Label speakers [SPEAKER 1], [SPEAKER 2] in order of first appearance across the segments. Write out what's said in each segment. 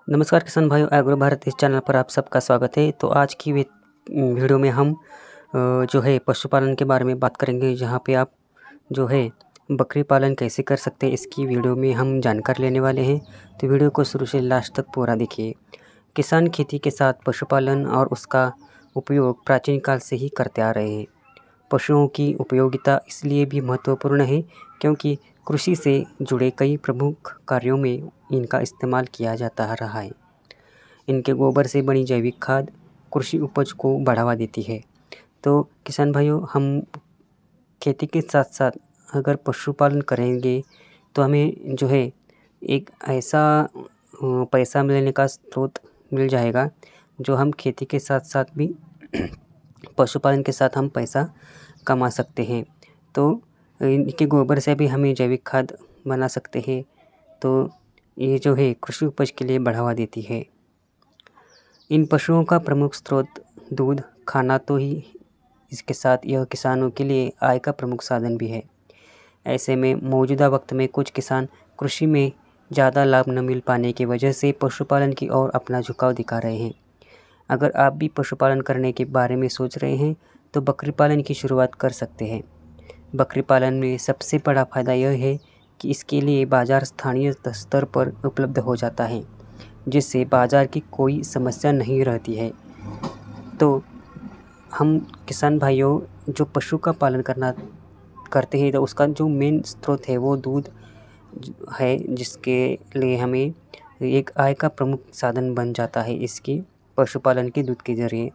[SPEAKER 1] नमस्कार किसान भाइयों, एग्रो भारत इस चैनल पर आप सबका स्वागत है। तो आज की वीडियो में हम जो है पशुपालन के बारे में बात करेंगे, जहाँ पे आप जो है बकरी पालन कैसे कर सकते हैं, इसकी वीडियो में हम जानकारी लेने वाले हैं। तो वीडियो को शुरू से लास्ट तक पूरा देखिए। किसान खेती के साथ पशुपालन और उसका उपयोग प्राचीन काल से ही करते आ रहे हैं। पशुओं की उपयोगिता इसलिए भी महत्वपूर्ण है क्योंकि कृषि से जुड़े कई प्रमुख कार्यों में इनका इस्तेमाल किया जाता रहा है। इनके गोबर से बनी जैविक खाद कृषि उपज को बढ़ावा देती है। तो किसान भाइयों, हम खेती के साथ साथ अगर पशुपालन करेंगे तो हमें जो है एक ऐसा पैसा मिलने का स्रोत मिल जाएगा, जो हम खेती के साथ साथ भी पशुपालन के साथ हम पैसा कमा सकते हैं। तो इनके गोबर से भी हमें जैविक खाद बना सकते हैं। तो ये जो है कृषि उपज के लिए बढ़ावा देती है। इन पशुओं का प्रमुख स्रोत दूध, खाना तो ही इसके साथ यह किसानों के लिए आय का प्रमुख साधन भी है। ऐसे में मौजूदा वक्त में कुछ किसान कृषि में ज़्यादा लाभ न मिल पाने की वजह से पशुपालन की ओर अपना झुकाव दिखा रहे हैं। अगर आप भी पशुपालन करने के बारे में सोच रहे हैं तो बकरी पालन की शुरुआत कर सकते हैं। बकरी पालन में सबसे बड़ा फ़ायदा यह है कि इसके लिए बाज़ार स्थानीय स्तर पर उपलब्ध हो जाता है, जिससे बाज़ार की कोई समस्या नहीं रहती है। तो हम किसान भाइयों जो पशु का पालन करते हैं, तो उसका जो मेन स्रोत है वो दूध है, जिसके लिए हमें एक आय का प्रमुख साधन बन जाता है इसकी पशुपालन के दूध के ज़रिए।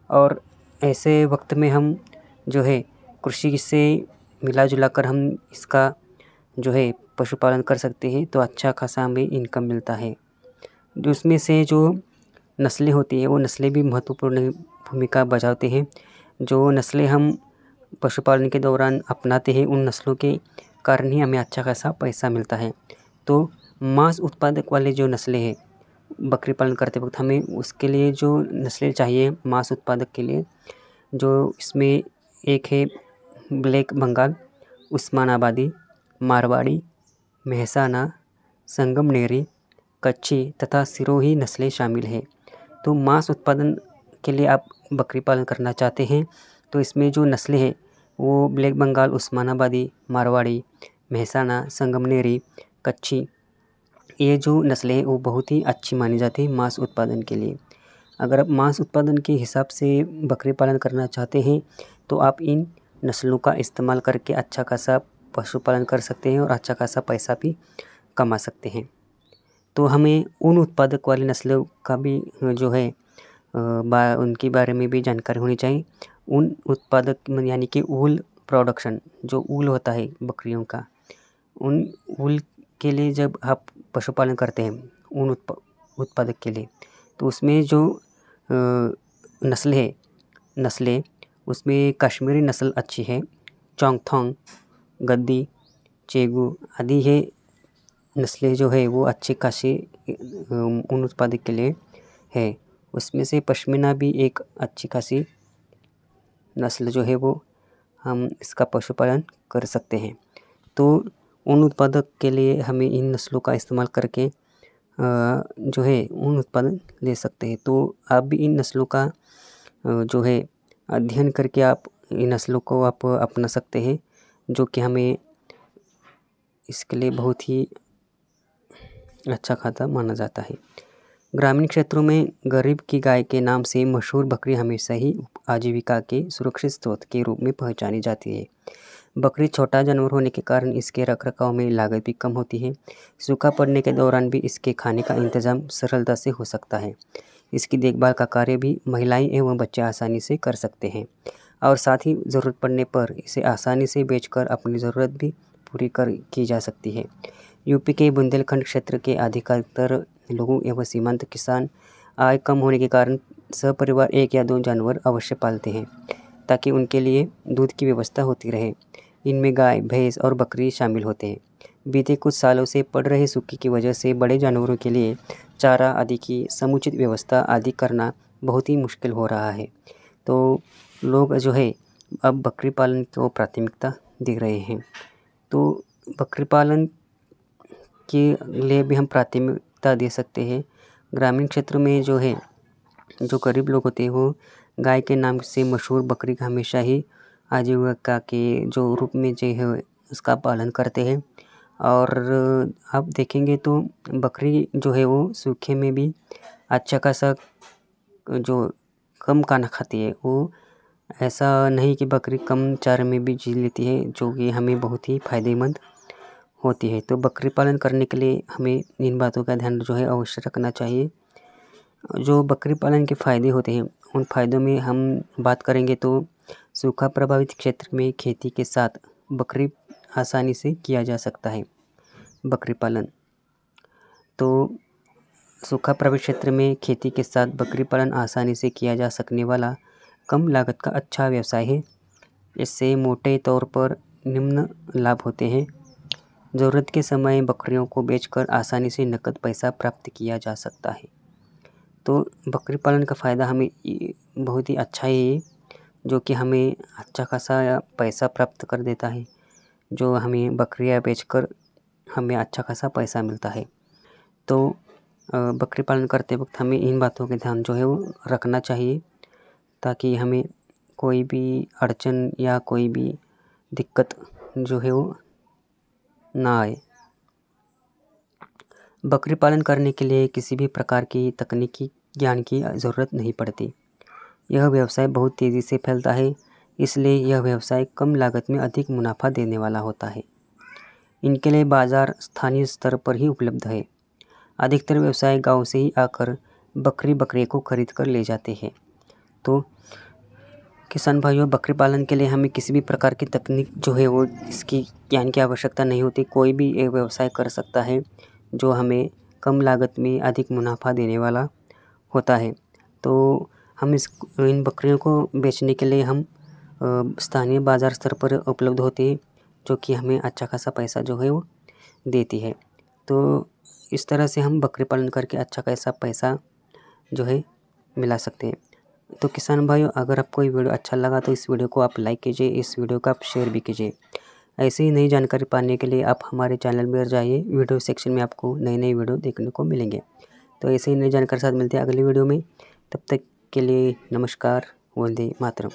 [SPEAKER 1] और ऐसे वक्त में हम जो है कृषि से मिला जुला कर हम इसका जो है पशुपालन कर सकते हैं, तो अच्छा खासा हमें इनकम मिलता है। जो उसमें से जो नस्लें होती हैं वो नस्लें भी महत्वपूर्ण भूमिका बजाते हैं। जो नस्लें हम पशुपालन के दौरान अपनाते हैं, उन नस्लों के कारण ही हमें अच्छा खासा पैसा मिलता है। तो मांस उत्पादक वाले जो नस्लें हैं, बकरी पालन करते वक्त हमें उसके लिए जो नस्लें चाहिए मांस उत्पादक के लिए, जो इसमें एक है ब्लैक बंगाल, उस्मानाबादी, मारवाड़ी, मेहसाना, संगमनेरी, कच्छी तथा सिरोही नस्लें शामिल हैं। तो मांस उत्पादन के लिए आप बकरी पालन करना चाहते हैं तो इसमें जो नस्लें हैं वो ब्लैक बंगाल, उस्मानाबादी, मारवाड़ी, मेहसाना, संगमनेरी, कच्छी, ये जो नस्लें हैं वो बहुत ही अच्छी मानी जाती है मांस उत्पादन के लिए। अगर आप मांस उत्पादन के हिसाब से बकरी पालन करना चाहते हैं तो आप इन नस्लों का इस्तेमाल करके अच्छा खासा पशुपालन कर सकते हैं और अच्छा खासा पैसा भी कमा सकते हैं। तो हमें उन उत्पादक वाली नस्लों का भी जो है उनके बारे में भी जानकारी होनी चाहिए। उन उत्पादक यानी कि ऊल प्रोडक्शन, जो ऊल होता है बकरियों का, उन ऊल के लिए जब आप पशुपालन करते हैं उन उत्पादक के लिए, तो उसमें जो नस्लें उसमें कश्मीरी नस्ल अच्छी है, चोंगथोंग, गद्दी, चेगू आदि है नस्लें जो है वो अच्छी खासी ऊन उत्पादक के लिए है। उसमें से पश्मीना भी एक अच्छी खासी नस्ल जो है वो हम इसका पशुपालन कर सकते हैं। तो ऊन उत्पादक के लिए हमें इन नस्लों का इस्तेमाल करके जो है ऊन उत्पादन ले सकते हैं। तो आप भी इन नस्लों का जो है अध्ययन करके आप इन नस्लों को आप अपना सकते हैं, जो कि हमें इसके लिए बहुत ही अच्छा खाता माना जाता है। ग्रामीण क्षेत्रों में गरीब की गाय के नाम से मशहूर बकरी हमेशा ही आजीविका के सुरक्षित स्रोत के रूप में पहचानी जाती है। बकरी छोटा जानवर होने के कारण इसके रखरखाव में लागत भी कम होती है। सूखा पड़ने के दौरान भी इसके खाने का इंतजाम सरलता से हो सकता है। इसकी देखभाल का कार्य भी महिलाएं एवं बच्चे आसानी से कर सकते हैं और साथ ही ज़रूरत पड़ने पर इसे आसानी से बेचकर अपनी ज़रूरत भी पूरी की जा सकती है। यूपी के बुंदेलखंड क्षेत्र के अधिकतर लोगों एवं सीमांत किसान आय कम होने के कारण सपरिवार 1 या 2 जानवर अवश्य पालते हैं, ताकि उनके लिए दूध की व्यवस्था होती रहे। इनमें गाय, भैंस और बकरी शामिल होते हैं। बीते कुछ सालों से पड़ रहे सूखे की वजह से बड़े जानवरों के लिए चारा आदि की समुचित व्यवस्था आदि करना बहुत ही मुश्किल हो रहा है। तो लोग जो है अब बकरी पालन को प्राथमिकता दे रहे हैं। तो बकरी पालन के लिए भी हम प्राथमिकता दे सकते हैं ग्रामीण क्षेत्र में जो है जो गरीब लोग होते हैं वो गाय के नाम से मशहूर बकरी का हमेशा ही आजीविका के जो रूप में जो है उसका पालन करते हैं। और आप देखेंगे तो बकरी जो है वो सूखे में भी अच्छा खासा जो कम खाना खाती है। वो ऐसा नहीं कि बकरी कम चारे में भी जी लेती है, जो कि हमें बहुत ही फ़ायदेमंद होती है। तो बकरी पालन करने के लिए हमें इन बातों का ध्यान जो है अवश्य रखना चाहिए। जो बकरी पालन के फ़ायदे होते हैं उन फ़ायदों में हम बात करेंगे तो सूखा प्रभावित क्षेत्र में खेती के साथ बकरी आसानी से किया जा सकता है। बकरी पालन तो सूखा प्रभावित क्षेत्र में खेती के साथ बकरी पालन आसानी से किया जा सकने वाला कम लागत का अच्छा व्यवसाय है। इससे मोटे तौर पर निम्न लाभ होते हैं। ज़रूरत के समय बकरियों को बेचकर आसानी से नकद पैसा प्राप्त किया जा सकता है। तो बकरी पालन का फ़ायदा हमें बहुत ही अच्छा है, जो कि हमें अच्छा खासा पैसा प्राप्त कर देता है। जो हमें बकरियां बेचकर हमें अच्छा खासा पैसा मिलता है। तो बकरी पालन करते वक्त हमें इन बातों के ध्यान जो है वो रखना चाहिए, ताकि हमें कोई भी अड़चन या कोई भी दिक्कत जो है वो ना आए। बकरी पालन करने के लिए किसी भी प्रकार की तकनीकी ज्ञान की ज़रूरत नहीं पड़ती। यह व्यवसाय बहुत तेज़ी से फैलता है, इसलिए यह व्यवसाय कम लागत में अधिक मुनाफा देने वाला होता है। इनके लिए बाज़ार स्थानीय स्तर पर ही उपलब्ध है। अधिकतर व्यवसाय गांव से ही आकर बकरी को खरीद कर ले जाते हैं। तो किसान भाइयों, बकरी पालन के लिए हमें किसी भी प्रकार की तकनीक जो है वो इसकी ज्ञान की आवश्यकता नहीं होती। कोई भी एक व्यवसाय कर सकता है जो हमें कम लागत में अधिक मुनाफा देने वाला होता है। तो हम इन बकरियों को बेचने के लिए हम स्थानीय बाज़ार स्तर पर उपलब्ध होती है, जो कि हमें अच्छा खासा पैसा जो है वो देती है। तो इस तरह से हम बकरी पालन करके अच्छा खासा पैसा जो है मिला सकते हैं। तो किसान भाइयों, अगर आपको ये वीडियो अच्छा लगा तो इस वीडियो को आप लाइक कीजिए, इस वीडियो को आप शेयर भी कीजिए। ऐसे ही नई जानकारी पाने के लिए आप हमारे चैनल में जाइए, वीडियो सेक्शन में आपको नई वीडियो देखने को मिलेंगे। तो ऐसे ही नई जानकारी के साथ मिलते हैं अगली वीडियो में। तब तक के लिए नमस्कार, वंदे मातरम।